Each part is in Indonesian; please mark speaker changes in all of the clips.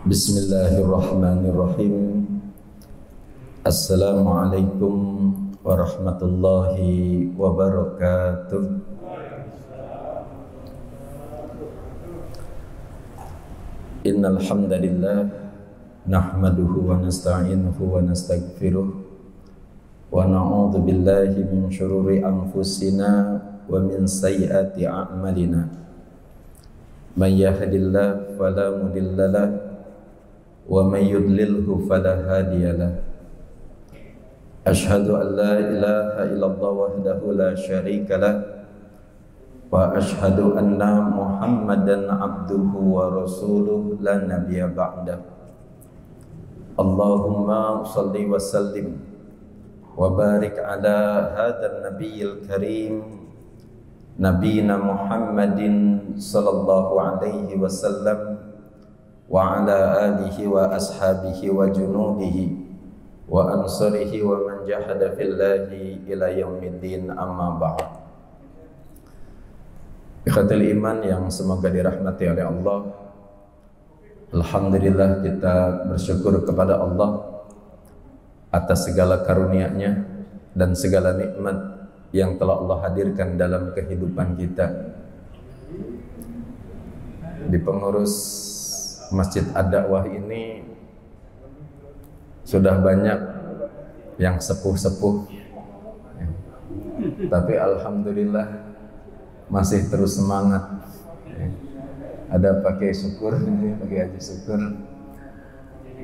Speaker 1: Bismillahirrahmanirrahim. Assalamualaikum warahmatullahi wabarakatuh. Innal hamdalillah nahmaduhu wa nasta'inuhu wa nastaghfiruh wa na'udzu billahi min syururi anfusina wa min sayyiati a'malina. Man yahdihillahu fala mudilla lahu wa may yudlilhu fala hadiya lahu. Asyhadu an la ilaha illallah wahdahu la syarika lahu wa asyhadu anna Muhammadan abduhu wa rasuluhu la nabiyya ba'dahu. Allahumma shalli wa sallim wa barik ala hadzal nabiyil karim Nabiyina Muhammadin sallallahu alaihi wasallam wa ala alihi wa ashabihi wa junudihi wa ansarihi wa man jahada fillahi ila yaumiddin, amma ba'd. Ikhwatul iman yang semoga dirahmati oleh Allah, alhamdulillah kita bersyukur kepada Allah atas segala karunia-Nya dan segala nikmat yang telah Allah hadirkan dalam kehidupan kita. Di pengurus Masjid Ad-Da'wah ini sudah banyak yang sepuh-sepuh, tapi alhamdulillah masih terus semangat. Ada pakai syukur, pakai haji syukur.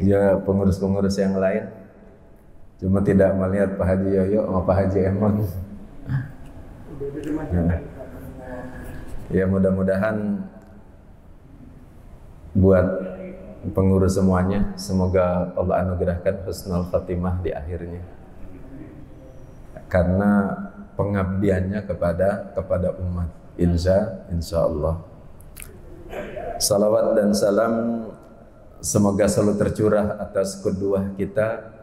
Speaker 1: Ya, pengurus-pengurus yang lain cuma tidak melihat Pak Haji Yoyo sama Pak Haji Emon. Ya, mudah-mudahan buat pengurus semuanya, semoga Allah anugerahkan husnul khatimah di akhirnya, karena pengabdiannya kepada umat. Insya Allah. Salawat dan salam semoga selalu tercurah atas kedua kita,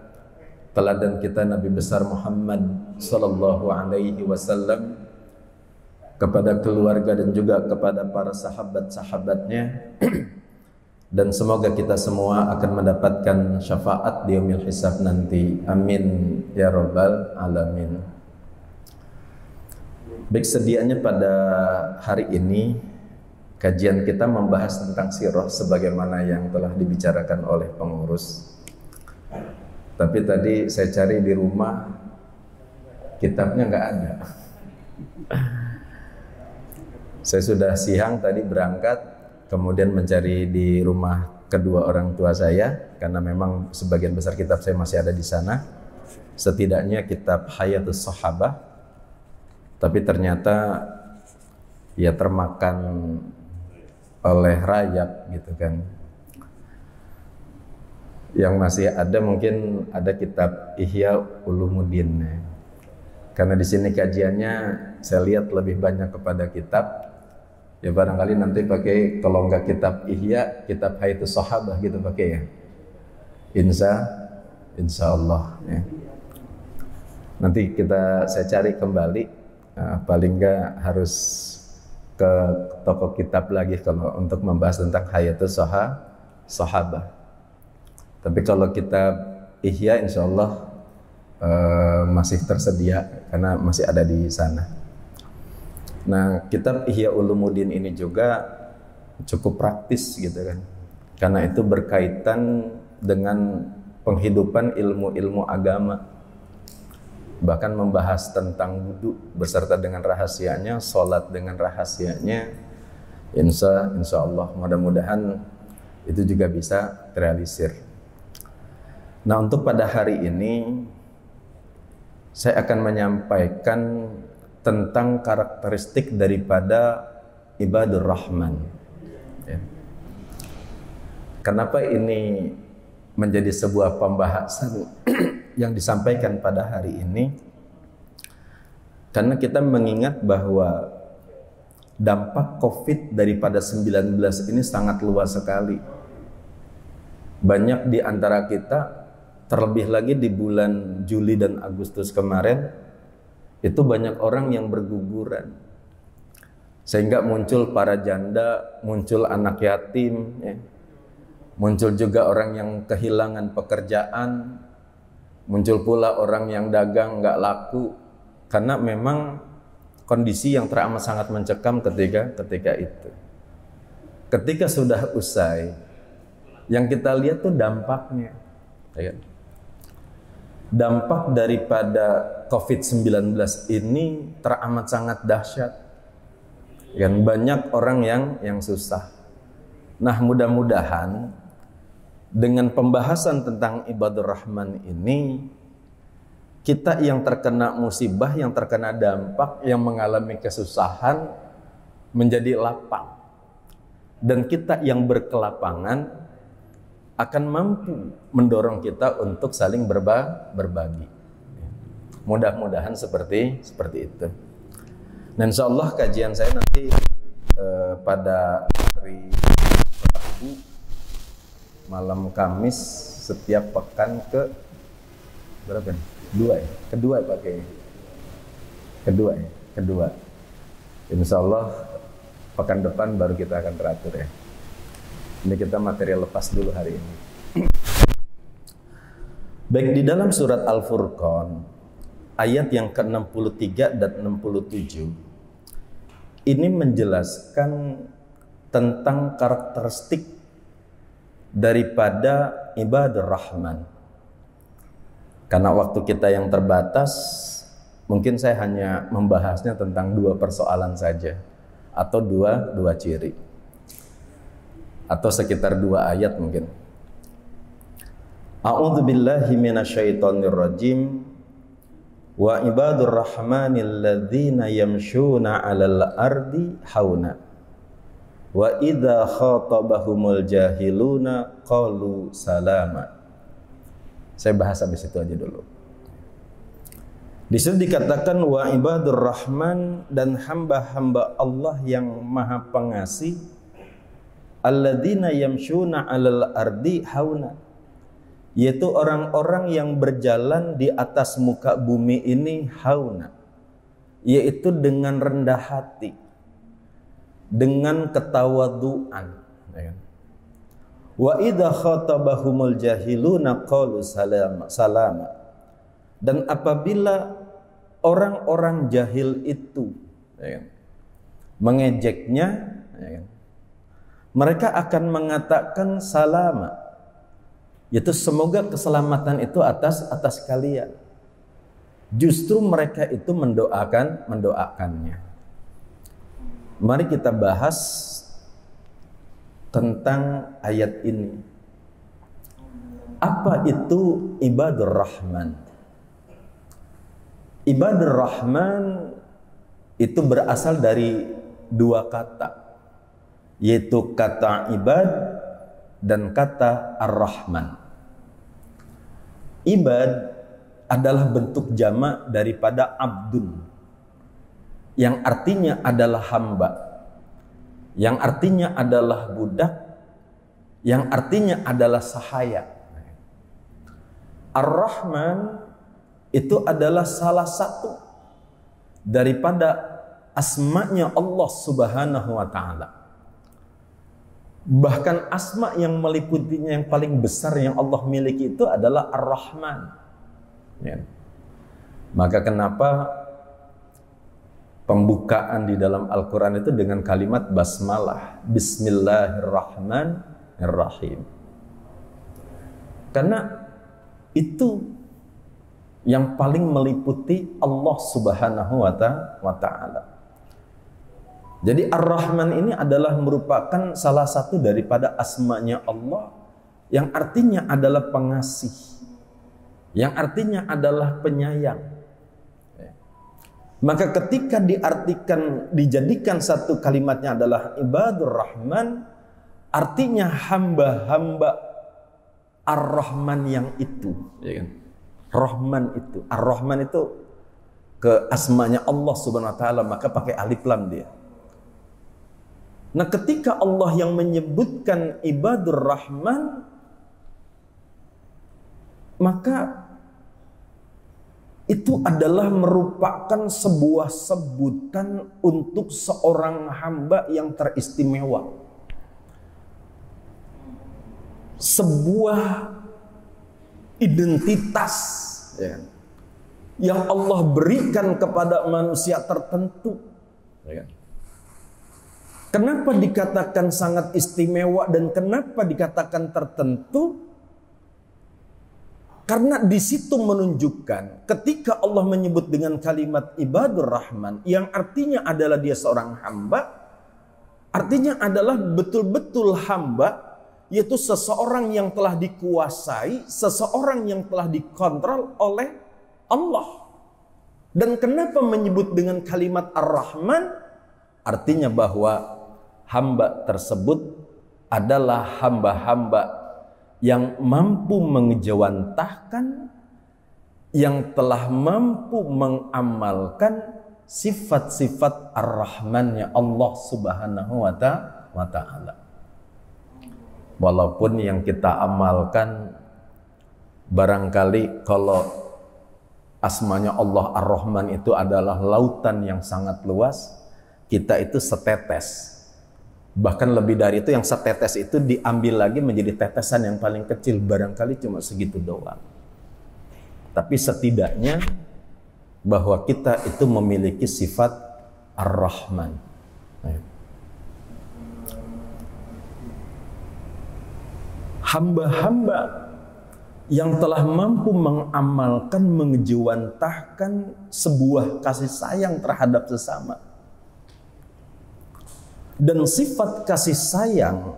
Speaker 1: teladan kita Nabi besar Muhammad sallallahu alaihi wasallam, kepada keluarga dan juga kepada para sahabat-sahabatnya, dan semoga kita semua akan mendapatkan syafaat di yaumil hisab nanti. Amin ya rabbal alamin. Baik, sedianya pada hari ini kajian kita membahas tentang sirah sebagaimana yang telah dibicarakan oleh pengurus. Tapi tadi saya cari di rumah, kitabnya nggak ada. Saya sudah siang tadi berangkat, kemudian mencari di rumah kedua orang tua saya, karena memang sebagian besar kitab saya masih ada di sana. Setidaknya kitab Hayatus Sahabah, tapi ternyata ya termakan oleh rayap gitu kan. Yang masih ada mungkin ada kitab Ihya Ulumuddin. Karena di sini kajiannya saya lihat lebih banyak kepada kitab. Ya barangkali nanti pakai, kalau enggak kitab Ihya, kitab Hayatus Sahabah gitu pakai ya. Insya Allah ya. Nanti saya cari kembali, paling enggak harus ke toko kitab lagi kalau untuk membahas tentang Hayatus Sahabah. Tapi kalau kitab Ihya insya Allah masih tersedia karena masih ada di sana. Nah, kitab Ihya Ulumuddin ini juga cukup praktis gitu kan, karena itu berkaitan dengan penghidupan ilmu-ilmu agama, bahkan membahas tentang wudu beserta dengan rahasianya, sholat dengan rahasianya. Insya Allah mudah-mudahan itu juga bisa terrealisir. Nah, untuk pada hari ini saya akan menyampaikan tentang karakteristik daripada ibadur rahman ya. Kenapa ini menjadi sebuah pembahasan yang disampaikan pada hari ini? Karena kita mengingat bahwa dampak COVID daripada 19 ini sangat luas sekali. Banyak di antara kita, terlebih lagi di bulan Juli dan Agustus kemarin, itu banyak orang yang berguguran. Sehingga muncul para janda, muncul anak yatim, ya. Muncul juga orang yang kehilangan pekerjaan, muncul pula orang yang dagang nggak laku, karena memang kondisi yang teramat sangat mencekam ketika itu. Ketika sudah usai, yang kita lihat tuh dampaknya, ya. Dampak daripada COVID-19 ini teramat sangat dahsyat. Kan banyak orang yang susah. Nah, mudah-mudahan dengan pembahasan tentang ibadur rahman ini, kita yang terkena musibah, yang terkena dampak, yang mengalami kesusahan menjadi lapang. Dan kita yang berkelapangan akan mampu mendorong kita untuk saling berbagi. Mudah-mudahan seperti itu. Dan insya Allah kajian saya nanti pada hari Rabu malam Kamis setiap pekan ke berapa nih? Kedua pakai kedua. Insya Allah pekan depan baru kita akan teratur ya. Ini kita materi lepas dulu hari ini. Baik, di dalam surat Al-Furqan ayat yang ke-63 dan 67 ini menjelaskan tentang karakteristik daripada ibadur rahman. Karena waktu kita yang terbatas, mungkin saya hanya membahasnya tentang 2 persoalan saja, atau dua ciri, atau sekitar 2 ayat mungkin. A'udzu billahi minasyaitonir rajim. Wa ibadur rahmanil ladzina yamshuna 'alal ardi hauna wa idza khatabahumul jahiluna qalu salama. Saya bahas habis itu aja dulu. Di sini dikatakan wa ibadur rahman, dan hamba-hamba Allah yang maha pengasih, alladzina yamshuna 'alal ardi hauna, yaitu orang-orang yang berjalan di atas muka bumi ini hauna, yaitu dengan rendah hati, dengan ketawaduan, ya. Wa idza khatabahumul jahiluna qalu salama, dan apabila orang-orang jahil itu, ya, mengejeknya, ya, mereka akan mengatakan salama, yaitu semoga keselamatan itu atas kalian. Justru mereka itu mendoakannya. Mari kita bahas tentang ayat ini. Apa itu ibadur rahman? Ibadur rahman itu berasal dari 2 kata, yaitu kata ibad dan kata ar-rahman. Ibad adalah bentuk jamak daripada abdun, yang artinya adalah hamba, yang artinya adalah budak, yang artinya adalah sahaya. Ar-Rahman itu adalah salah satu daripada asma'nya Allah Subhanahu wa ta'ala. Bahkan asma yang meliputinya yang paling besar yang Allah miliki itu adalah Ar-Rahman, ya. Maka kenapa pembukaan di dalam Al-Quran itu dengan kalimat basmalah, Bismillahirrahmanirrahim. Karena itu yang paling meliputi Allah Subhanahu wa ta'ala. Jadi Ar-Rahman ini adalah merupakan salah satu daripada asma'nya Allah, yang artinya adalah pengasih, yang artinya adalah penyayang. Maka ketika dijadikan satu kalimatnya adalah ibadur rahman, artinya hamba-hamba Ar-Rahman yang itu, ya kan? Rahman itu, Ar-Rahman itu ke asmanya Allah Subhanahu wa taala, maka pakai alif lam dia. Nah, ketika Allah yang menyebutkan ibadur rahman, maka itu adalah merupakan sebuah sebutan untuk seorang hamba yang teristimewa. Sebuah identitas yang Allah berikan kepada manusia tertentu. Kenapa dikatakan sangat istimewa dan kenapa dikatakan tertentu? Karena di situ menunjukkan ketika Allah menyebut dengan kalimat ibadur rahman yang artinya adalah dia seorang hamba, artinya adalah betul-betul hamba, yaitu seseorang yang telah dikuasai, seseorang yang telah dikontrol oleh Allah. Dan kenapa menyebut dengan kalimat ar-Rahman? Artinya bahwa hamba tersebut adalah hamba-hamba yang mampu mengejawantahkan, yang telah mampu mengamalkan sifat-sifat ar-Rahmannya Allah Subhanahu wa Ta'ala. Walaupun yang kita amalkan barangkali kalau asmanya Allah ar-Rahman itu adalah lautan yang sangat luas, kita itu setetes. Bahkan lebih dari itu, yang setetes itu diambil lagi menjadi tetesan yang paling kecil, barangkali cuma segitu doang. Tapi setidaknya bahwa kita itu memiliki sifat ar-Rahman. Hamba-hamba yang telah mampu mengamalkan, mengejawantahkan sebuah kasih sayang terhadap sesama. Dan sifat kasih sayang,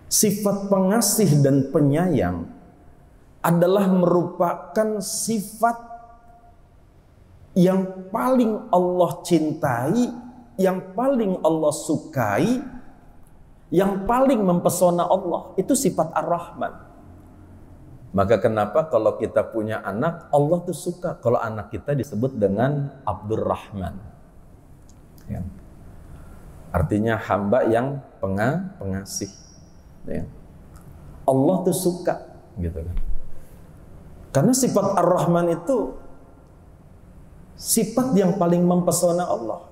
Speaker 1: sifat pengasih dan penyayang adalah merupakan sifat yang paling Allah cintai, yang paling Allah sukai, yang paling mempesona Allah. Itu sifat ar-Rahman. Maka kenapa kalau kita punya anak, Allah tuh suka kalau anak kita disebut dengan Abdurrahman. Ya. Artinya hamba yang pengasih. Ya. Allah tuh suka, gitu kan. Karena sifat ar-Rahman itu sifat yang paling mempesona Allah.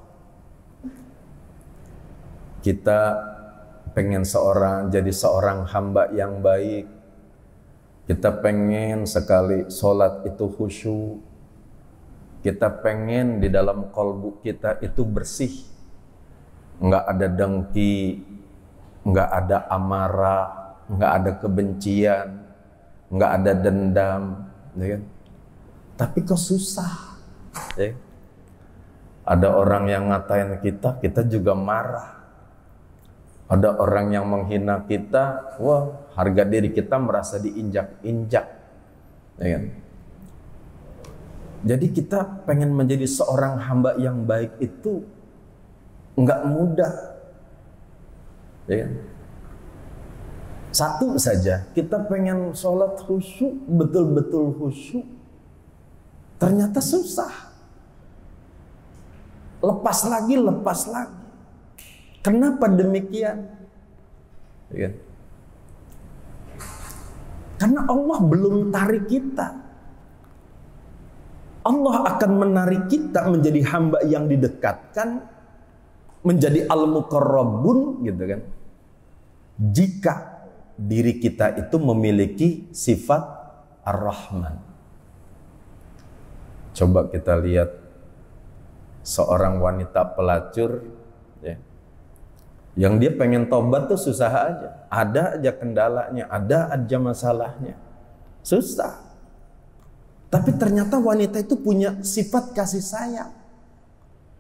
Speaker 1: Kita pengen jadi seorang hamba yang baik. Kita pengen sekali sholat itu khusyuk. Kita pengen di dalam kolbu kita itu bersih. Nggak ada dengki, nggak ada amarah, nggak ada kebencian, nggak ada dendam, ya kan? Tapi kok susah, ya? Ada orang yang ngatain kita, kita juga marah. Ada orang yang menghina kita, wah, harga diri kita merasa diinjak-injak, ya kan? Jadi kita pengen menjadi seorang hamba yang baik itu nggak mudah, ya kan? Satu saja, kita pengen sholat khusyuk, betul-betul khusyuk, ternyata susah. Lepas lagi. Kenapa demikian? Ya kan? Karena Allah belum tarik kita. Allah akan menarik kita menjadi hamba yang didekatkan, menjadi al-muqarrabun, gitu kan, jika diri kita itu memiliki sifat ar-Rahman. Coba kita lihat seorang wanita pelacur, ya, yang dia pengen tobat tuh susah aja, ada aja kendalanya, ada aja masalahnya, susah. Tapi ternyata wanita itu punya sifat kasih sayang.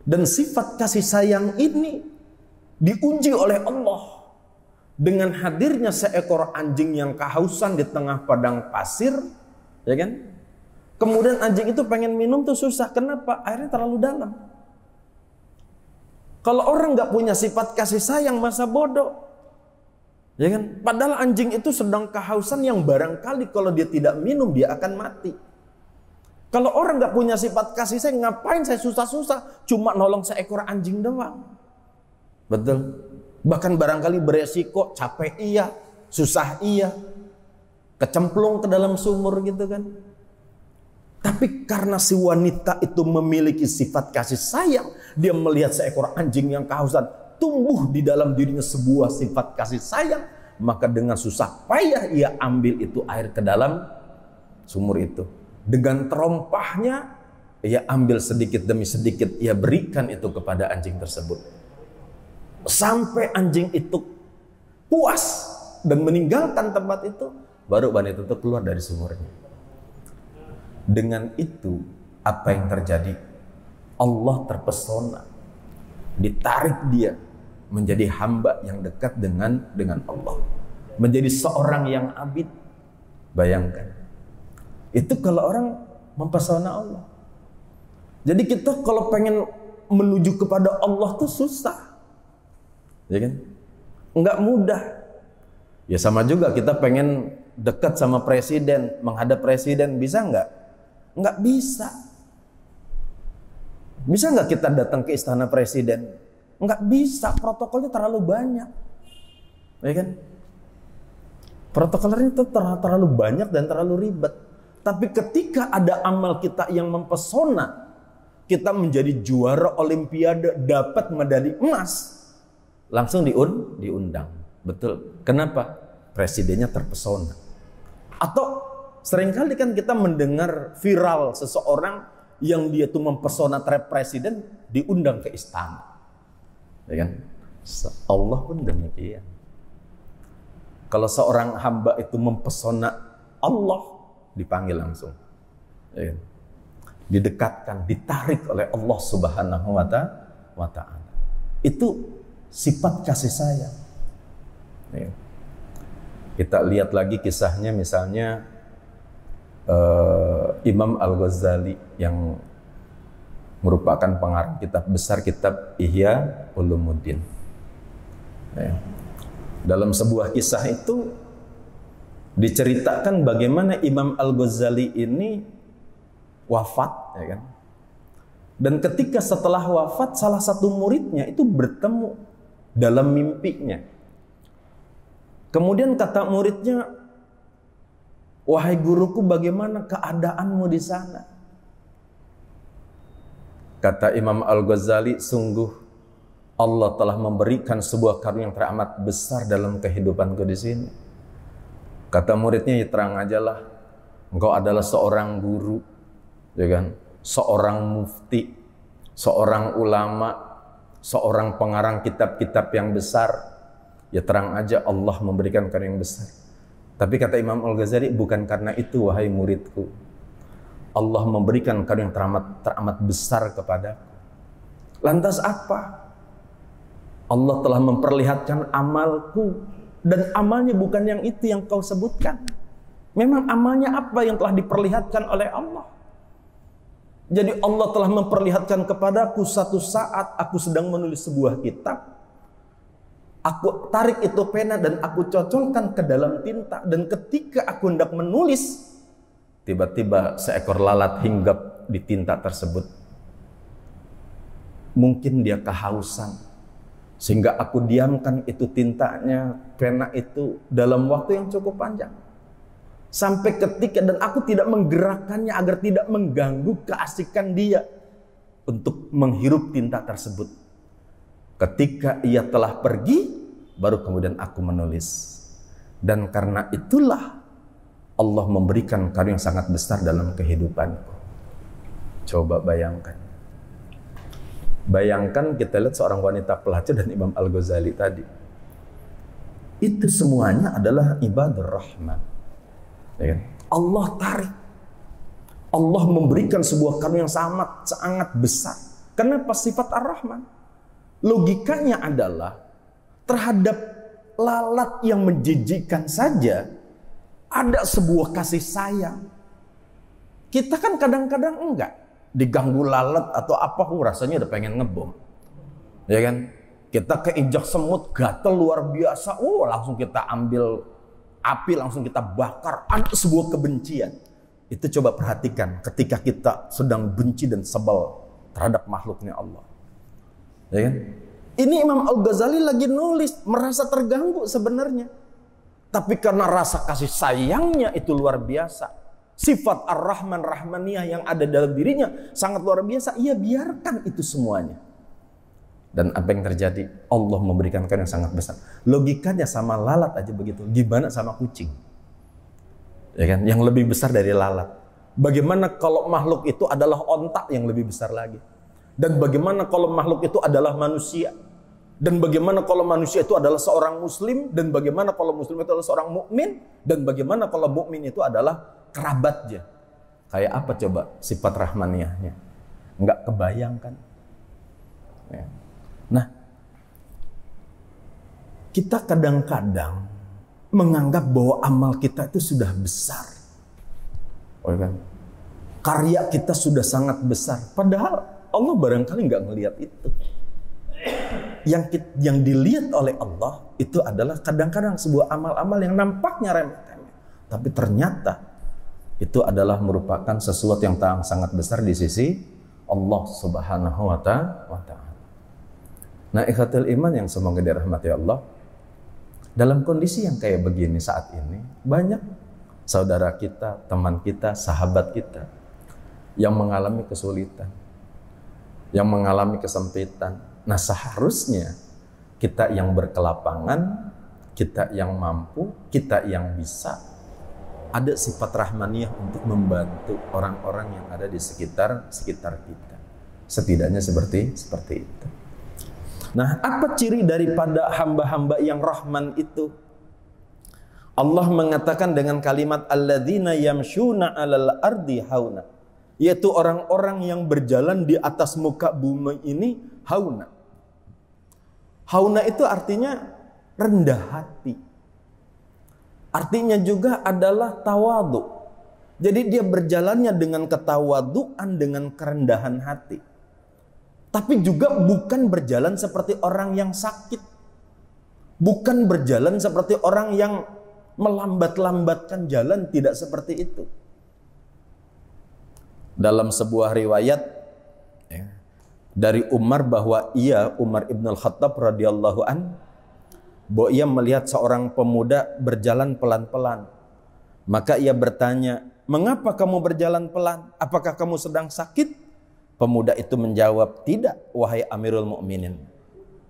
Speaker 1: Dan sifat kasih sayang ini diuji oleh Allah dengan hadirnya seekor anjing yang kehausan di tengah padang pasir, ya kan? Kemudian anjing itu pengen minum tuh susah. Kenapa? Airnya terlalu dalam. Kalau orang nggak punya sifat kasih sayang, masa bodoh, ya kan? Padahal anjing itu sedang kehausan yang barangkali kalau dia tidak minum dia akan mati. Kalau orang nggak punya sifat kasih sayang, ngapain saya susah-susah cuma nolong seekor anjing doang? Betul. Bahkan barangkali beresiko, capek iya, susah iya, kecemplung ke dalam sumur gitu kan. Tapi karena si wanita itu memiliki sifat kasih sayang, dia melihat seekor anjing yang kehausan, tumbuh di dalam dirinya sebuah sifat kasih sayang, maka dengan susah payah ia ambil itu air ke dalam sumur itu. Dengan terompahnya ia ambil sedikit demi sedikit, ia berikan itu kepada anjing tersebut. Sampai anjing itu puas dan meninggalkan tempat itu, baru wanita itu keluar dari sumurnya. Dengan itu apa yang terjadi? Allah terpesona, ditarik dia menjadi hamba yang dekat dengan Allah, menjadi seorang yang abid. Bayangkan, itu kalau orang mempesona Allah. Jadi kita kalau pengen menuju kepada Allah tuh susah, ya kan? Enggak mudah. Ya sama juga kita pengen dekat sama presiden, menghadap presiden, bisa enggak? Enggak bisa. Bisa nggak kita datang ke istana presiden? Enggak bisa, protokolnya terlalu banyak, ya kan? Protokolnya itu terlalu banyak dan terlalu ribet. Tapi ketika ada amal kita yang mempesona, kita menjadi juara olimpiade, dapat medali emas, langsung diundang. Betul. Kenapa? Presidennya terpesona. Atau seringkali kan kita mendengar viral seseorang yang dia tuh mempesona presiden diundang ke istana, ya kan? Allah pun demikian. Kalau seorang hamba itu mempesona Allah, dipanggil langsung, ya kan? Didekatkan, ditarik oleh Allah Subhanahu wa Ta'ala. Itu sifat kasih sayang, ya. Kita lihat lagi kisahnya, misalnya Imam Al-Ghazali yang merupakan pengarang kitab besar, kitab Ihya Ulumuddin. Ya. Dalam sebuah kisah itu diceritakan bagaimana Imam Al-Ghazali ini wafat, ya kan? Dan ketika setelah wafat, salah satu muridnya itu bertemu dalam mimpinya. Kemudian kata muridnya, "Wahai guruku, bagaimana keadaanmu di sana?" Kata Imam Al-Ghazali, "Sungguh Allah telah memberikan sebuah karunia yang teramat besar dalam kehidupanku di sini." Kata muridnya, "Ya terang ajalah, engkau adalah seorang guru, ya kan? Seorang mufti, seorang ulama, seorang pengarang kitab-kitab yang besar. Ya terang aja Allah memberikan karunia yang besar. Tapi kata Imam Al-Ghazali, bukan karena itu wahai muridku. Allah memberikan karunia yang teramat besar kepadaku. Lantas apa? Allah telah memperlihatkan amalku, dan amalnya bukan yang itu yang kau sebutkan. Memang amalnya apa yang telah diperlihatkan oleh Allah? Jadi Allah telah memperlihatkan kepadaku satu saat aku sedang menulis sebuah kitab. Aku tarik itu pena dan aku cocokkan ke dalam tinta. Dan ketika aku hendak menulis, tiba-tiba seekor lalat hinggap di tinta tersebut. Mungkin dia kehausan, sehingga aku diamkan itu tintanya, pena itu dalam waktu yang cukup panjang. Sampai ketika, dan aku tidak menggerakkannya agar tidak mengganggu keasikan dia untuk menghirup tinta tersebut. Ketika ia telah pergi, baru kemudian aku menulis. Dan karena itulah Allah memberikan karunia yang sangat besar dalam kehidupanku. Coba bayangkan. Bayangkan kita lihat seorang wanita pelacur dan Imam Al-Ghazali tadi. Itu semuanya adalah ibadah rahman. Ya kan? Allah tarik. Allah memberikan sebuah karunia yang sangat besar. Kenapa? Sifat Ar-Rahman. Logikanya adalah terhadap lalat yang menjijikkan saja ada sebuah kasih sayang. Kita kan kadang-kadang enggak. Diganggu lalat atau apa, rasanya udah pengen ngebom. Ya kan? Kita keinjak semut, gatel luar biasa. Langsung kita ambil api, langsung kita bakar. Ada sebuah kebencian. Itu coba perhatikan ketika kita sedang benci dan sebel terhadap makhluknya Allah. Ya kan? Ini Imam Al-Ghazali lagi nulis, merasa terganggu sebenarnya. Tapi karena rasa kasih sayangnya itu luar biasa. Sifat Ar-Rahman Rahmaniyah yang ada dalam dirinya sangat luar biasa. Ia biarkan itu semuanya. Dan apa yang terjadi? Allah memberikan yang sangat besar. Logikanya sama lalat aja begitu. Gimana sama kucing? Ya kan? Yang lebih besar dari lalat. Bagaimana kalau makhluk itu adalah onta yang lebih besar lagi? Dan bagaimana kalau makhluk itu adalah manusia? Dan bagaimana kalau manusia itu adalah seorang muslim? Dan bagaimana kalau muslim itu adalah seorang mukmin? Dan bagaimana kalau mukmin itu adalah kerabatnya? Kayak apa coba sifat rahmaniyahnya? Enggak kebayangkan. Ya. Nah, kita kadang-kadang menganggap bahwa amal kita itu sudah besar. Oh, kan? Karya kita sudah sangat besar. Padahal Allah barangkali nggak ngelihat itu. Yang dilihat oleh Allah itu adalah kadang-kadang sebuah amal-amal yang nampaknya remeh-temeh, tapi ternyata itu adalah merupakan sesuatu yang sangat besar di sisi Allah Subhanahu wa Ta'ala. Nah, ikhwatul iman yang semoga dirahmati Allah, dalam kondisi yang kayak begini saat ini, banyak saudara kita, teman kita, sahabat kita yang mengalami kesulitan, yang mengalami kesempitan. Nah, seharusnya kita yang berkelapangan, kita yang mampu, kita yang bisa, ada sifat rahmaniyah untuk membantu orang-orang yang ada di sekitar kita. Setidaknya seperti itu. Nah, apa ciri daripada hamba-hamba yang rahman itu? Allah mengatakan dengan kalimat alladzina yamshuna 'alal ardi hauna, yaitu orang-orang yang berjalan di atas muka bumi ini hauna. Hauna itu artinya rendah hati. Artinya juga adalah tawadhu. Jadi dia berjalannya dengan ketawaduan, dengan kerendahan hati. Tapi juga bukan berjalan seperti orang yang sakit. Bukan berjalan seperti orang yang melambat-lambatkan jalan, tidak seperti itu. Dalam sebuah riwayat dari Umar bahwa Umar ibn al-Khattab radhiyallahu an, bahwa ia melihat seorang pemuda berjalan pelan-pelan. Maka ia bertanya, "Mengapa kamu berjalan pelan? Apakah kamu sedang sakit?" Pemuda itu menjawab, "Tidak, wahai Amirul Mukminin."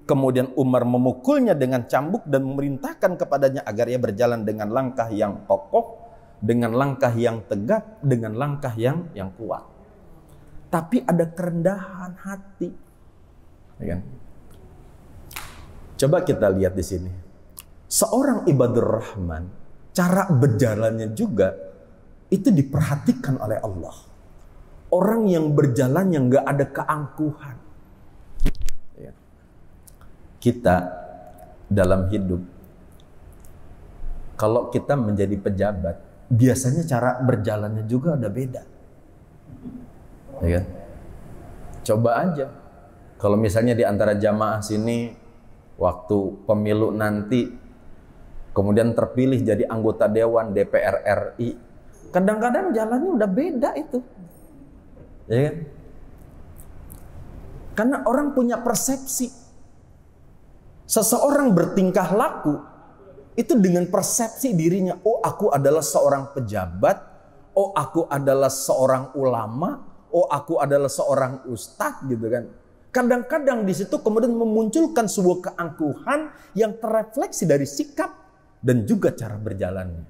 Speaker 1: Kemudian Umar memukulnya dengan cambuk dan memerintahkan kepadanya agar ia berjalan dengan langkah yang kokoh, dengan langkah yang tegak, dengan langkah yang kuat. Tapi ada kerendahan hati. Ya kan? Coba kita lihat di sini. Seorang ibadur rahman, cara berjalannya juga itu diperhatikan oleh Allah. Orang yang berjalan yang gak ada keangkuhan. Ya. Kita dalam hidup, kalau kita menjadi pejabat, biasanya cara berjalannya juga ada beda. Ya kan? Coba aja, kalau misalnya di antara jamaah sini, waktu pemilu nanti, kemudian terpilih jadi anggota Dewan DPR RI, kadang-kadang jalannya udah beda itu. Ya kan? Karena orang punya persepsi. Seseorang bertingkah laku itu dengan persepsi dirinya. Oh, aku adalah seorang pejabat. Oh, aku adalah seorang ulama. Oh, aku adalah seorang ustadz, gitu kan. Kadang-kadang di situ kemudian memunculkan sebuah keangkuhan yang terrefleksi dari sikap dan juga cara berjalannya.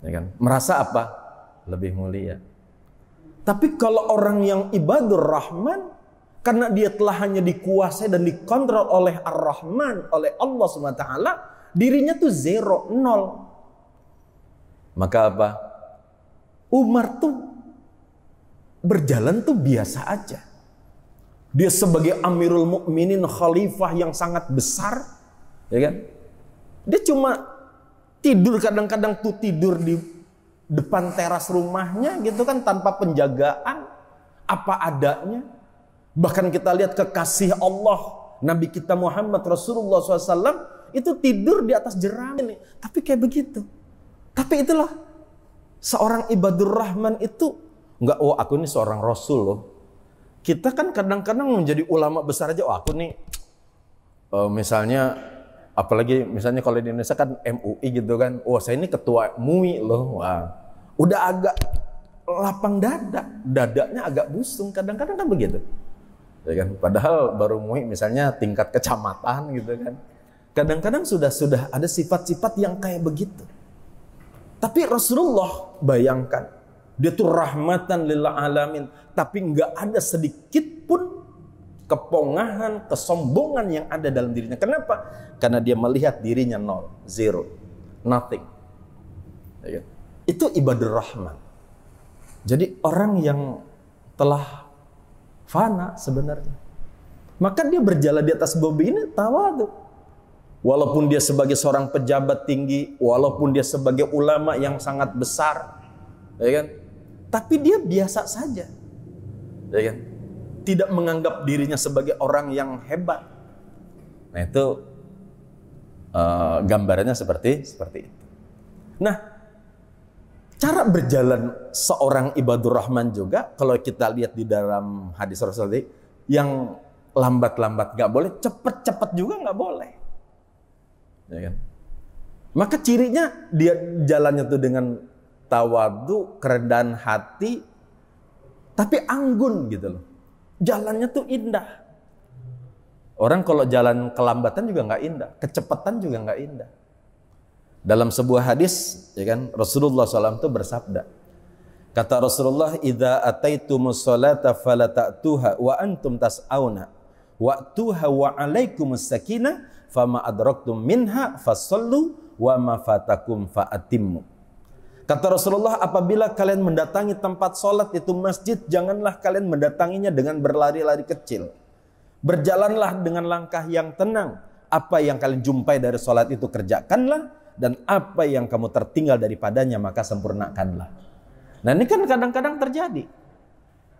Speaker 1: Ya kan? Merasa apa? Lebih mulia. Tapi kalau orang yang ibadur rahman, karena dia telah hanya dikuasai dan dikontrol oleh Ar-Rahman, oleh Allah SWT, dirinya tuh 0, 0. Maka apa? Umar tuh berjalan tuh biasa aja. Dia sebagai Amirul Mukminin, khalifah yang sangat besar, ya kan? Dia cuma tidur, kadang-kadang tuh tidur di depan teras rumahnya gitu kan, tanpa penjagaan, apa adanya. Bahkan kita lihat kekasih Allah, Nabi kita Muhammad Rasulullah SAW, itu tidur di atas jerami. Tapi kayak begitu. Tapi itulah, seorang ibadur rahman itu, enggak, oh aku ini seorang Rasul loh. Kita kan kadang-kadang menjadi ulama besar aja, oh aku nih misalnya, apalagi misalnya kalau di Indonesia kan MUI gitu kan, wah saya ini ketua MUI loh, wah udah agak lapang dada, dadanya agak busung, kadang-kadang kan begitu, ya kan? Padahal baru MUI misalnya tingkat kecamatan gitu kan, kadang-kadang sudah ada sifat-sifat yang kayak begitu. Tapi Rasulullah, bayangkan, dia tuh rahmatan lil alamin, tapi nggak ada sedikit pun kepongahan, kesombongan yang ada dalam dirinya. Kenapa? Karena dia melihat dirinya nol, zero, nothing. Ya, itu ibadur rahman. Jadi orang yang telah fana sebenarnya, maka dia berjalan di atas bumi ini tawadhu. Walaupun dia sebagai seorang pejabat tinggi, walaupun dia sebagai ulama yang sangat besar, ya kan? Tapi dia biasa saja, ya kan? Tidak menganggap dirinya sebagai orang yang hebat. Nah itu gambarannya seperti itu. Nah, cara berjalan seorang ibadur rahman juga, kalau kita lihat di dalam hadis Rasulullah, yang lambat-lambat gak boleh, cepet-cepet juga gak boleh. Ya kan? Maka cirinya dia jalannya tuh dengan tawadhu, kerendahan hati, tapi anggun gitu loh. Jalannya tuh indah. Orang kalau jalan kelambatan juga nggak indah, kecepatan juga nggak indah. Dalam sebuah hadis, ya kan, Rasulullah SAW itu bersabda, kata Rasulullah, "Idza ataitumus sholata fala ta'tuha wa antum tas'auna, wa'tuha wa 'alaikumus sakinah, fama adraktum minha fasallu wa ma fatakum fa'atimmu." Kata Rasulullah, apabila kalian mendatangi tempat sholat itu masjid, janganlah kalian mendatanginya dengan berlari-lari kecil. Berjalanlah dengan langkah yang tenang. Apa yang kalian jumpai dari sholat itu kerjakanlah, dan apa yang kamu tertinggal daripadanya maka sempurnakanlah. Nah ini kan kadang-kadang terjadi.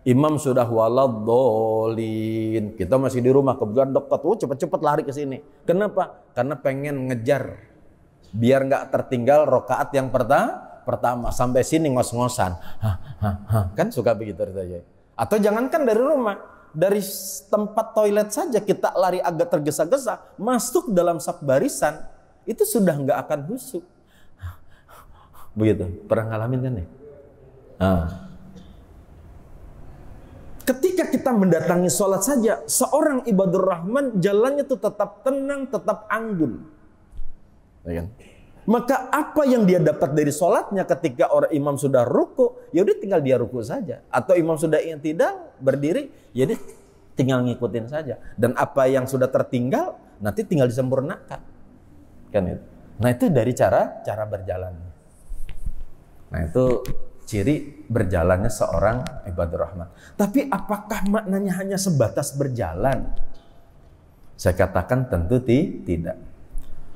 Speaker 1: Imam sudah waladhdallin, kita masih di rumah, kebetulan dekat, cepet-cepet lari ke sini. Kenapa? Karena pengen ngejar biar nggak tertinggal rokaat yang pertama sampai sini ngos-ngosan. Kan suka begitu saja. Atau jangankan dari rumah, dari tempat toilet saja kita lari agak tergesa-gesa, masuk dalam saf barisan, itu sudah nggak akan khusyuk. Begitu, pernah ngalamin kan nih? Ketika kita mendatangi sholat saja, seorang ibadur rahman jalannya itu tetap tenang, tetap anggun. Ya kan? Maka apa yang dia dapat dari sholatnya ketika orang imam sudah ruku, ya udah tinggal dia ruku saja. Atau imam sudah i'tidal berdiri, ya dia tinggal ngikutin saja. Dan apa yang sudah tertinggal nanti tinggal disempurnakan. Kan itu. Nah itu dari cara berjalan. Nah itu ciri berjalannya seorang ibadur rahman. Tapi apakah maknanya hanya sebatas berjalan? Saya katakan tentu tidak.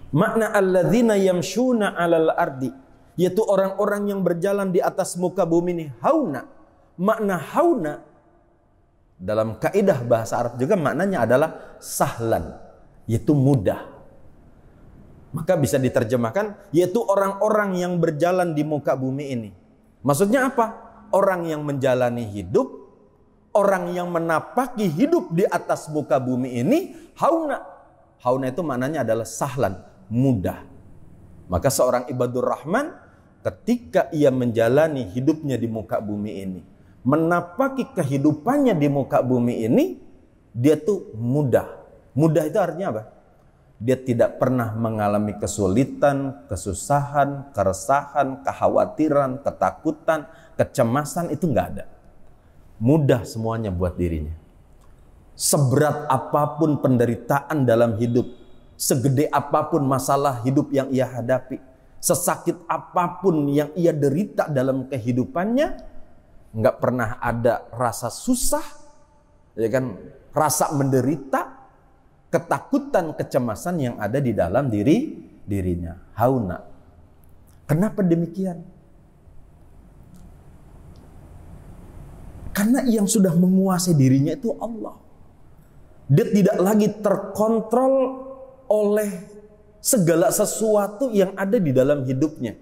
Speaker 1: Makna alladzina yamshuna 'alal ardi, yaitu orang-orang yang berjalan di atas muka bumi ini, hauna. Makna hauna dalam kaidah bahasa Arab juga maknanya adalah sahlan, yaitu mudah. Maka bisa diterjemahkan yaitu orang-orang yang berjalan di muka bumi ini. Maksudnya apa? Orang yang menjalani hidup, orang yang menapaki hidup di atas muka bumi ini, hauna. Hauna itu maknanya adalah sahlan, mudah. Maka seorang ibadur rahman ketika ia menjalani hidupnya di muka bumi ini, menapaki kehidupannya di muka bumi ini, dia tuh mudah. Mudah itu artinya apa? Dia tidak pernah mengalami kesulitan, kesusahan, keresahan, kekhawatiran, ketakutan, kecemasan, itu nggak ada. Mudah semuanya buat dirinya. Seberat apapun penderitaan dalam hidup, segede apapun masalah hidup yang ia hadapi, sesakit apapun yang ia derita dalam kehidupannya, nggak pernah ada rasa susah, ya kan, rasa menderita, ketakutan, kecemasan yang ada di dalam dirinya. Hauna. Kenapa demikian? Karena yang sudah menguasai dirinya itu Allah. Dia tidak lagi terkontrol oleh segala sesuatu yang ada di dalam hidupnya.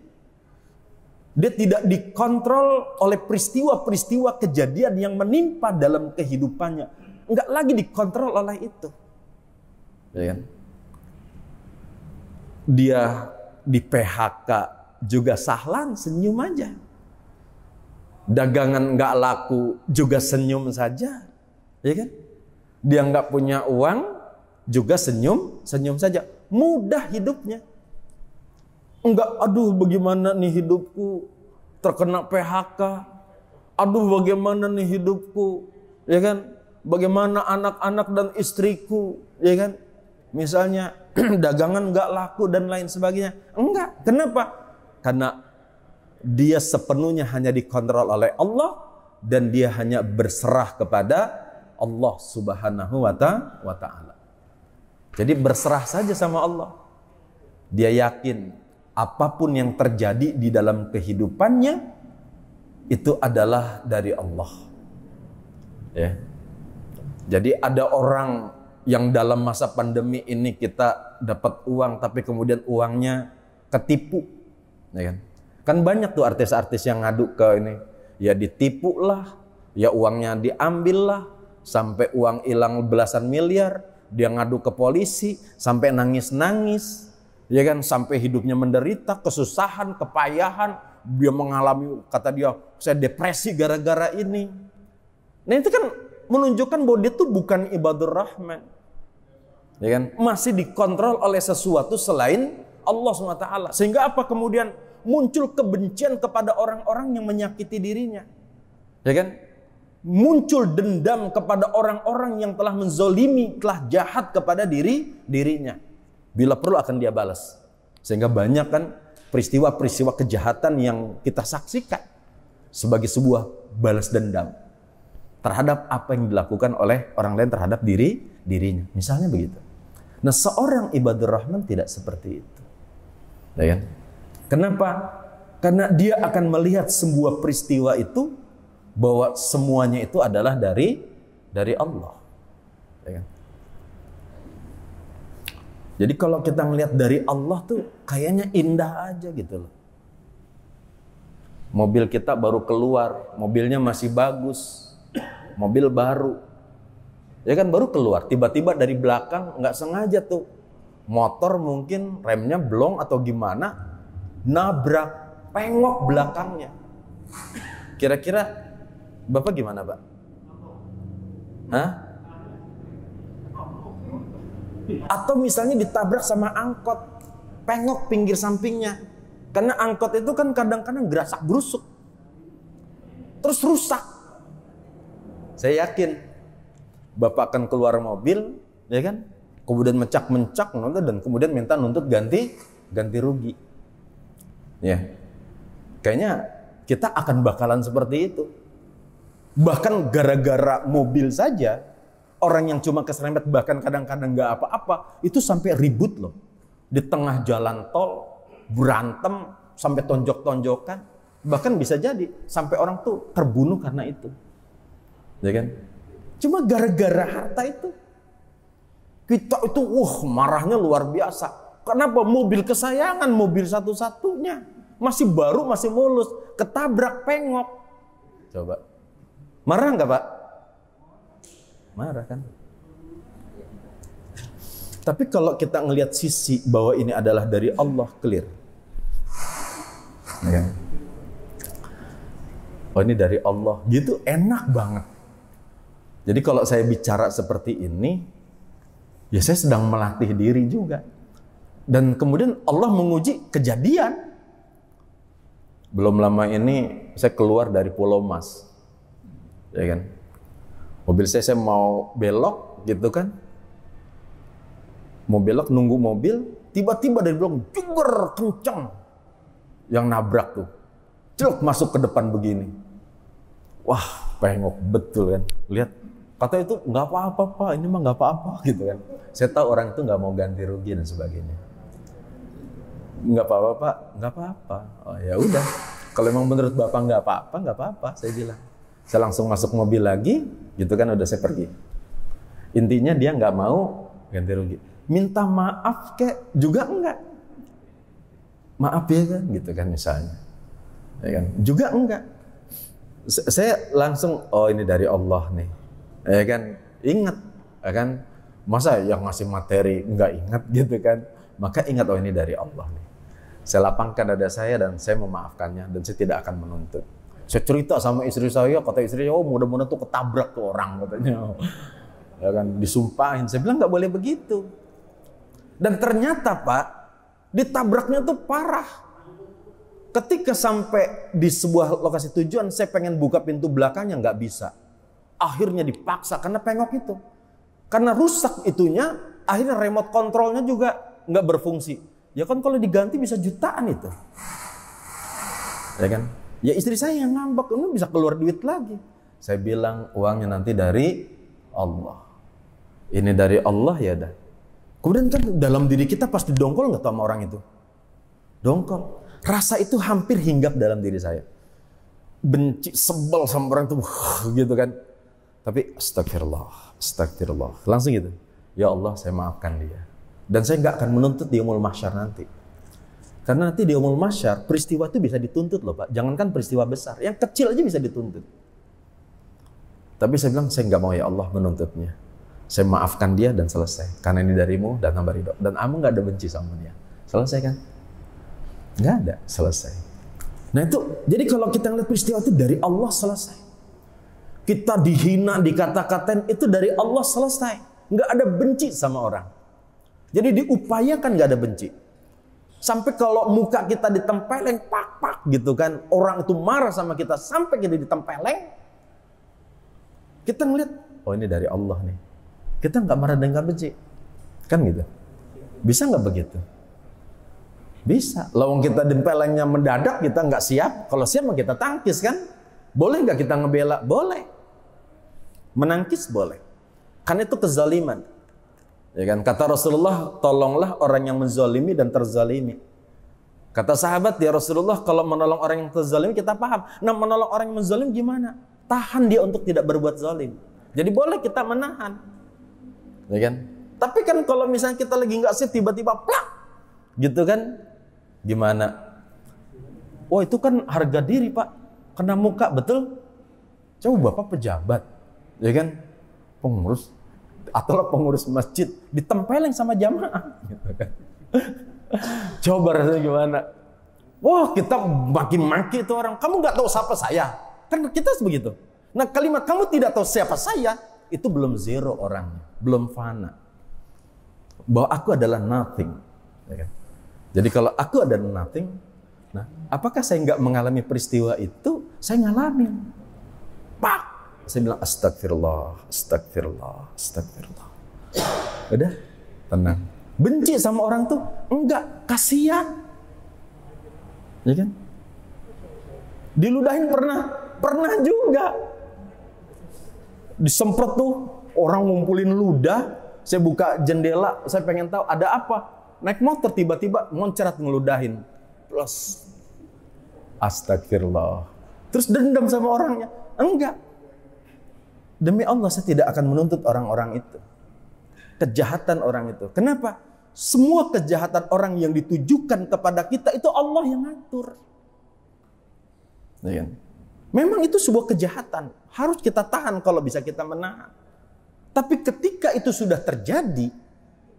Speaker 1: Dia tidak dikontrol oleh peristiwa-peristiwa kejadian yang menimpa dalam kehidupannya. Enggak lagi dikontrol oleh itu. Ya kan? dia di PHK juga sahlan, senyum aja. Dagangan nggak laku juga senyum saja, ya kan? Dia nggak punya uang juga senyum saja. Mudah hidupnya. Enggak, aduh bagaimana nih hidupku terkena PHK. Aduh bagaimana nih hidupku, ya kan? Bagaimana anak-anak dan istriku, ya kan? Misalnya dagangan nggak laku dan lain sebagainya. Enggak. Kenapa? Karena dia sepenuhnya hanya dikontrol oleh Allah dan dia hanya berserah kepada Allah Subhanahu wa ta'ala. Jadi berserah saja sama Allah. Dia yakin apapun yang terjadi di dalam kehidupannya itu adalah dari Allah. Ya. Jadi ada orang yang dalam masa pandemi ini kita dapat uang tapi kemudian uangnya ketipu, ya kan? Kan banyak tuh artis-artis yang ngadu ke ini, ya ditipu lah, ya uangnya diambil lah, sampai uang hilang belasan miliar, dia ngadu ke polisi, sampai nangis-nangis, ya kan, sampai hidupnya menderita, kesusahan, kepayahan, dia mengalami, kata dia, saya depresi gara-gara ini. Nah itu kan menunjukkan bahwa dia tuh bukan ibadur rahman, ya kan, masih dikontrol oleh sesuatu selain Allah SWT. Sehingga apa kemudian muncul kebencian kepada orang-orang yang menyakiti dirinya, ya kan? Muncul dendam kepada orang-orang yang telah menzolimi, telah jahat kepada dirinya. Bila perlu akan dia balas. Sehingga banyak kan peristiwa-peristiwa kejahatan yang kita saksikan sebagai sebuah balas dendam terhadap apa yang dilakukan oleh orang lain terhadap dirinya. Misalnya begitu. Nah, seorang ibadur rahman tidak seperti itu, ya kan? Kenapa? Karena dia akan melihat sebuah peristiwa itu bahwa semuanya itu adalah dari Allah. Ya kan? Jadi kalau kita melihat dari Allah tuh kayaknya indah aja gitu loh. Mobil kita baru keluar, mobilnya masih bagus, mobil baru, ya kan, baru keluar, tiba-tiba dari belakang nggak sengaja tuh motor mungkin remnya blong atau gimana, nabrak, pengok belakangnya. Kira-kira Bapak gimana, Pak? Hah? Atau misalnya ditabrak sama angkot, pengok pinggir sampingnya. Karena angkot itu kan kadang-kadang gerasak-gerusuk, terus rusak. Saya yakin Bapak akan keluar mobil, ya kan? Kemudian mencak-mencak dan kemudian minta nuntut ganti rugi. Ya, kayaknya kita akan bakalan seperti itu. Bahkan gara-gara mobil saja, orang yang cuma keserempet bahkan kadang-kadang nggak apa-apa, itu sampai ribut loh. Di tengah jalan tol, berantem, sampai tonjok-tonjokan. Bahkan bisa jadi sampai orang tuh terbunuh karena itu. Ya kan? Cuma gara-gara harta itu. Kita itu marahnya luar biasa. Kenapa? Mobil kesayangan, mobil satu-satunya. Masih baru, masih mulus. Ketabrak, pengok. Coba. Marah nggak, Pak? Marah kan? Tapi kalau kita ngelihat sisi bahwa ini adalah dari Allah, clear. Ya. Oh, ini dari Allah. Gitu enak banget. Jadi kalau saya bicara seperti ini, ya saya sedang melatih diri juga. Dan kemudian Allah menguji kejadian. Belum lama ini saya keluar dari Pulau Mas. Ya kan? Mobil saya mau belok gitu kan. Mau belok, nunggu mobil, tiba-tiba dari belakang juber kencang. Yang nabrak tuh. Celuk masuk ke depan begini. Wah, pengok betul kan. Lihat, kata itu nggak apa-apa Pak, ini mah nggak apa-apa gitu kan. Saya tahu orang itu nggak mau ganti rugi dan sebagainya. Nggak apa-apa Pak, nggak apa-apa. Oh ya udah, kalau memang menurut Bapak nggak apa-apa, saya bilang. Saya langsung masuk mobil lagi, gitu kan, udah saya pergi. Intinya dia nggak mau ganti rugi. Minta maaf kek juga enggak. Maaf ya kan, gitu kan misalnya. Ya kan? Juga enggak. Saya langsung, oh ini dari Allah nih. Ya kan, ingat, ya kan, masa yang ngasih materi nggak ingat gitu kan, maka ingat, oh ini dari Allah nih. Saya lapangkan dada saya dan saya memaafkannya dan saya tidak akan menuntut. Saya cerita sama istri saya, kata istri saya, oh mudah-mudahan tuh ketabrak tuh orang katanya. Ya kan, disumpahin. Saya bilang nggak boleh begitu. Dan ternyata Pak, ditabraknya tuh parah. Ketika sampai di sebuah lokasi tujuan, saya pengen buka pintu belakangnya, nggak bisa. Akhirnya dipaksa karena pengok itu. Karena rusak itunya, akhirnya remote controlnya juga nggak berfungsi. Ya kan kalau diganti bisa jutaan itu. Ya kan? Ya istri saya yang ngambek, ini bisa keluar duit lagi. Saya bilang uangnya nanti dari Allah. Ini dari Allah ya dah. Kemudian kan dalam diri kita pasti dongkol nggak sama orang itu? Dongkol. Rasa itu hampir hinggap dalam diri saya. Benci, sebel sama orang itu, gitu kan. Tapi astagfirullah, astagfirullah. Langsung gitu. Ya Allah, saya maafkan dia. Dan saya nggak akan menuntut di yaumul mahsyar nanti. Karena nanti di yaumul mahsyar, peristiwa itu bisa dituntut loh Pak. Jangankan peristiwa besar, yang kecil aja bisa dituntut. Tapi saya bilang, saya nggak mau ya Allah menuntutnya. Saya maafkan dia dan selesai. Karena ini darimu dan hamba ridho. Dan kamu nggak ada benci sama dia. Selesai kan? Nggak ada, selesai. Nah itu, jadi kalau kita ngeliat peristiwa itu dari Allah selesai. Kita dihina, dikata-katain, itu dari Allah selesai. Nggak ada benci sama orang. Jadi diupayakan nggak ada benci. Sampai kalau muka kita ditempeleng, pak-pak gitu kan. Orang itu marah sama kita, sampai kita ditempeleng. Kita ngeliat, oh ini dari Allah nih. Kita nggak marah dan nggak benci. Kan gitu. Bisa nggak begitu? Bisa. Lawang kita dempelengnya mendadak, kita nggak siap. Kalau siap kita tangkis kan? Boleh nggak kita ngebela? Boleh. Menangkis boleh. Kan itu kezaliman. Ya kan? Kata Rasulullah, tolonglah orang yang menzalimi dan terzalimi. Kata sahabat, ya Rasulullah, kalau menolong orang yang terzalimi kita paham. Nah, menolong orang yang menzalim gimana? Tahan dia untuk tidak berbuat zalim. Jadi boleh kita menahan. Ya kan? Tapi kan kalau misalnya kita lagi nggak siap, tiba-tiba plak, gitu kan? Gimana? Oh itu kan harga diri Pak, kena muka, betul? Coba Bapak pejabat, ya kan? Pengurus atau pengurus masjid ditempeleng sama jamaah, gitu kan? Coba rasanya gimana? Wah kita makin maki itu orang. Kamu nggak tahu siapa saya, kan kita begitu. Nah kalimat kamu tidak tahu siapa saya itu belum zero orangnya, belum fana. Bahwa aku adalah nothing, ya kan? Jadi kalau aku ada nothing, nah apakah saya nggak mengalami peristiwa itu? Saya ngalamin. Pak, saya bilang astagfirullah, astagfirullah, astagfirullah. Udah, tenang. Benci sama orang tuh? Enggak, kasihan. Ya kan? Diludahin pernah juga. Disemprot tuh, orang ngumpulin ludah. Saya buka jendela, saya pengen tahu ada apa. Naik motor tiba-tiba moncerat ngeludahin. Plus astagfirullah. Terus dendam sama orangnya? Enggak. Demi Allah saya tidak akan menuntut orang-orang itu. Kejahatan orang itu. Kenapa? Semua kejahatan orang yang ditujukan kepada kita itu Allah yang ngatur. Ya kan? Memang itu sebuah kejahatan. Harus kita tahan kalau bisa kita menahan. Tapi ketika itu sudah terjadi,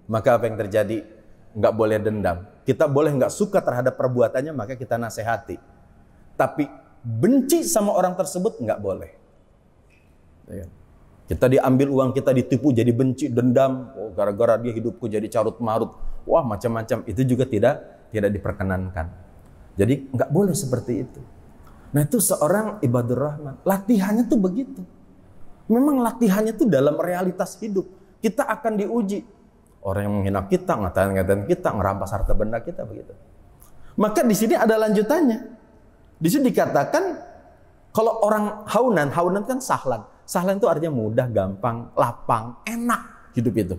Speaker 1: maka apa yang terjadi? Nggak boleh dendam. Kita boleh nggak suka terhadap perbuatannya, maka kita nasihati. Tapi benci sama orang tersebut nggak boleh. Kita diambil uang kita, ditipu jadi benci, dendam. Oh, gara-gara dia hidupku jadi carut marut. Wah macam-macam. Itu juga tidak diperkenankan. Jadi nggak boleh seperti itu. Nah itu seorang ibadur rahman. Latihannya tuh begitu. Memang latihannya tuh dalam realitas hidup. Kita akan diuji. Orang yang menghina kita, ngatain kita, ngerampas harta benda kita, begitu. Maka di sini ada lanjutannya. Di sini dikatakan kalau orang haunan kan sahlan. Sahlan itu artinya mudah, gampang, lapang, enak hidup itu.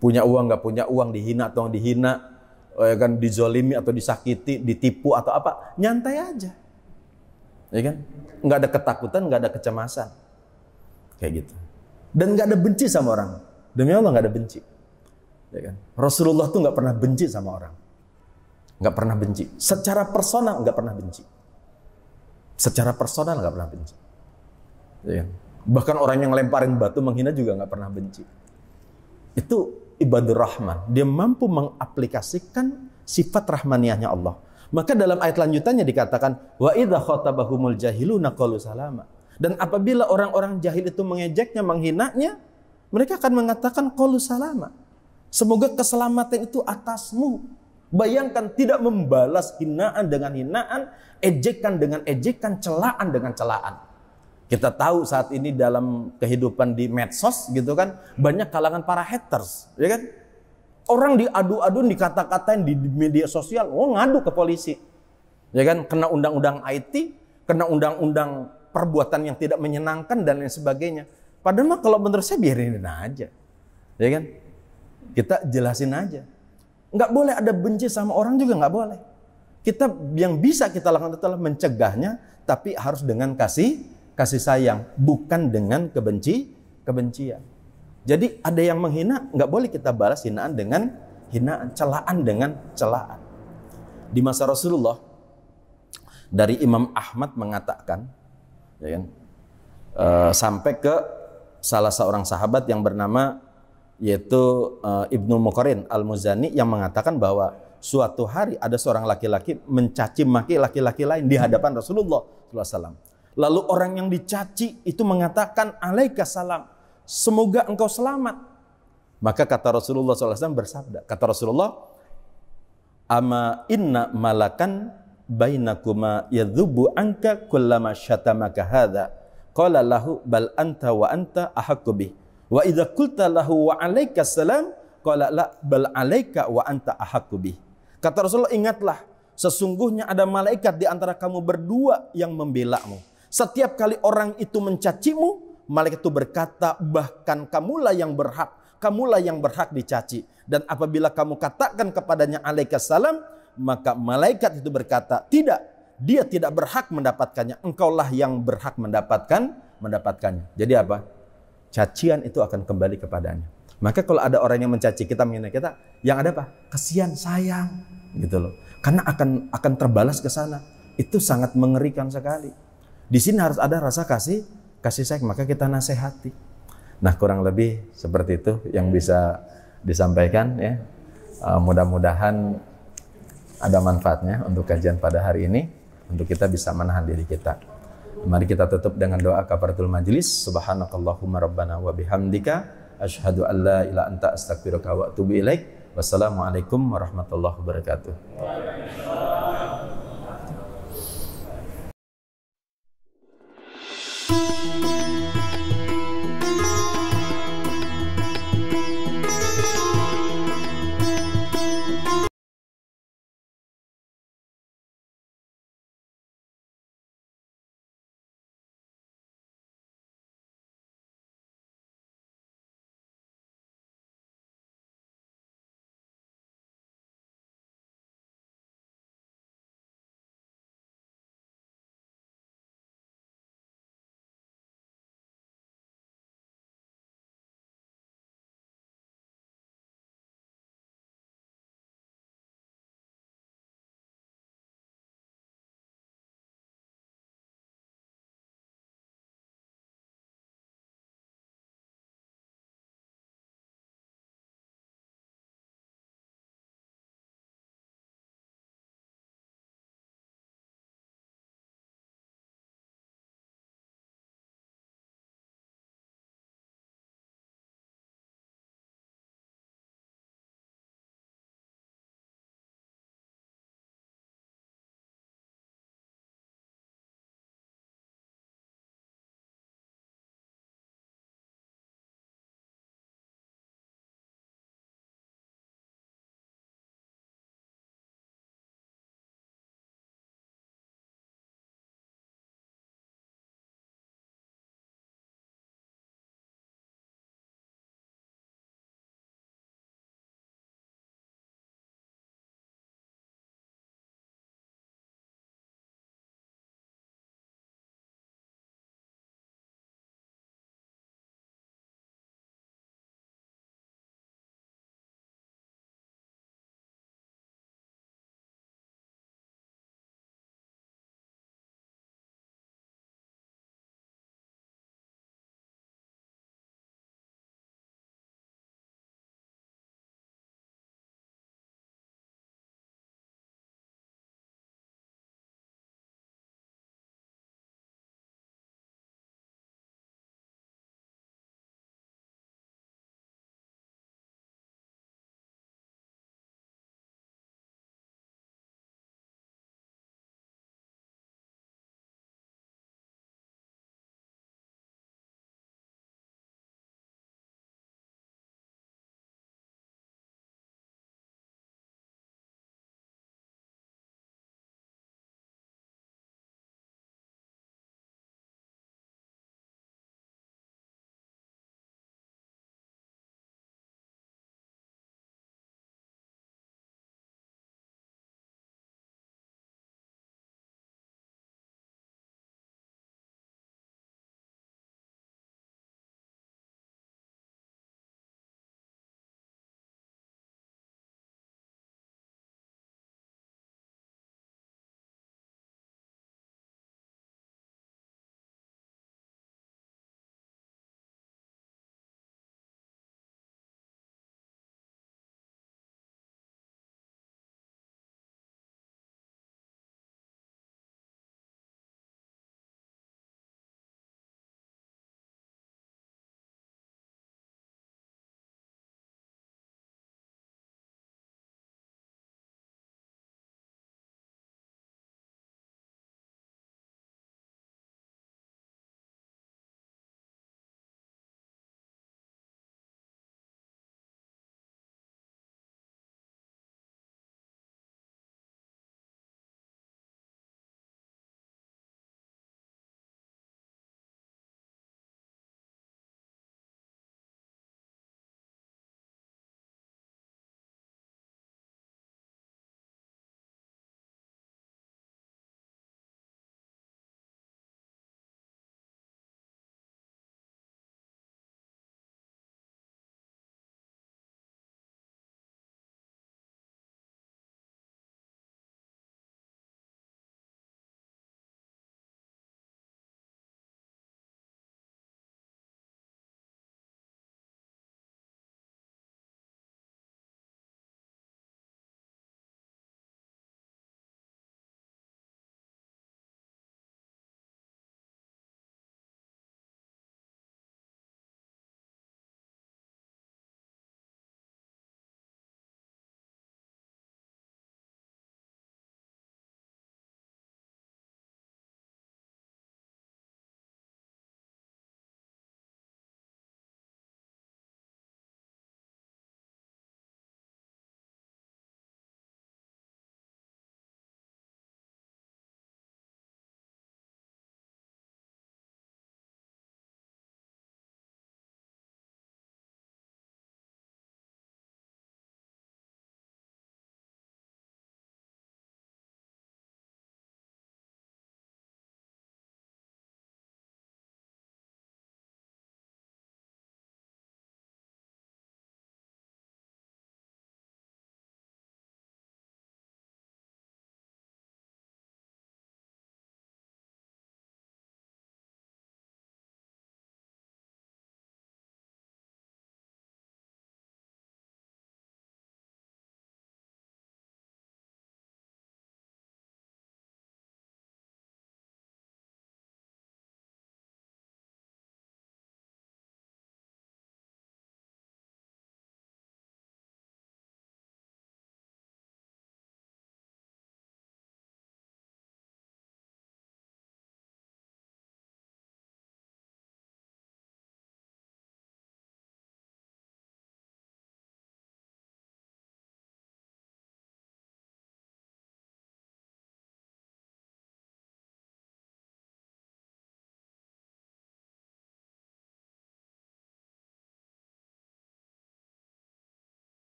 Speaker 1: Punya uang, nggak punya uang, dihina atau dihina, kan dizolimi atau disakiti, ditipu atau apa, nyantai aja. Ya kan? Nggak ada ketakutan, nggak ada kecemasan. Kayak gitu. Dan nggak ada benci sama orang. Demi Allah nggak ada benci. Ya kan? Rasulullah tuh nggak pernah benci sama orang, nggak pernah benci. Secara personal nggak pernah benci. Secara personal nggak pernah benci. Ya kan? Bahkan orang yang lemparin batu menghina juga nggak pernah benci. Itu
Speaker 2: ibadur rahman. Dia mampu mengaplikasikan sifat rahmaniyahnya Allah. Maka dalam ayat lanjutannya dikatakan, wa idza khatabahumul jahiluna qalu salama. Dan apabila orang-orang jahil itu mengejeknya, menghinanya, mereka akan mengatakan qalu salama. Semoga keselamatan itu atasmu. Bayangkan, tidak membalas hinaan dengan hinaan, ejekan dengan ejekan, celaan dengan celaan. Kita tahu saat ini dalam kehidupan di medsos gitu kan, banyak kalangan para haters, ya kan? Orang diadu-adu, dikata-katain di media sosial, ngadu ke polisi. Ya kan, kena undang-undang IT, kena undang-undang perbuatan yang tidak menyenangkan dan lain sebagainya. Padahal mah kalau menurut saya biarin aja. Ya kan? Kita jelasin aja. Nggak boleh ada benci sama orang juga, nggak boleh. Kita yang bisa kita lakukan adalah mencegahnya, tapi harus dengan kasih sayang, bukan dengan kebencian. Jadi ada yang menghina, nggak boleh kita balas hinaan dengan hinaan, celaan dengan celaan. Di masa Rasulullah, dari Imam Ahmad mengatakan, ya kan, sampai ke salah seorang sahabat yang bernama yaitu Ibnu Muqarrin Al-Muzani yang mengatakan bahwa suatu hari ada seorang laki-laki mencaci maki laki-laki lain di hadapan Rasulullah SAW. Lalu orang yang dicaci itu mengatakan alaika salam, semoga engkau selamat. Maka kata Rasulullah SAW bersabda, kata Rasulullah, ama inna malakan bainakuma yadhubu anka kullama syatamaka hadha. Qala lahu bal anta wa anta ahaqqu bih. Wa idza qulta lahu wa alaika salam, qala la bal alaika wa anta ahaqqu bih. Kata Rasulullah, ingatlah, sesungguhnya ada malaikat di antara kamu berdua yang membelamu. Setiap kali orang itu mencacimu, malaikat itu berkata, bahkan kamulah yang berhak dicaci. Dan apabila kamu katakan kepadanya alaikas salam, maka malaikat itu berkata, tidak, dia tidak berhak mendapatkannya, engkaulah yang berhak mendapatkannya. Jadi apa? Cacian itu akan kembali kepadanya. Maka kalau ada orang yang mencaci kita, menghina kita, yang ada apa? Kasihan, sayang, gitu loh. Karena akan terbalas ke sana. Itu sangat mengerikan sekali. Di sini harus ada rasa kasih sayang, maka kita nasihati. Nah, kurang lebih seperti itu yang bisa disampaikan ya. Mudah-mudahan ada manfaatnya untuk kajian pada hari ini, untuk kita bisa menahan diri kita. Mari kita tutup dengan doa kafaratul majlis. Subhanakallahumma rabbana wa bihamdika asyhadu an la ilaha anta astaghfiruka wa atubu ilaik. Wassalamualaikum warahmatullahi wabarakatuh.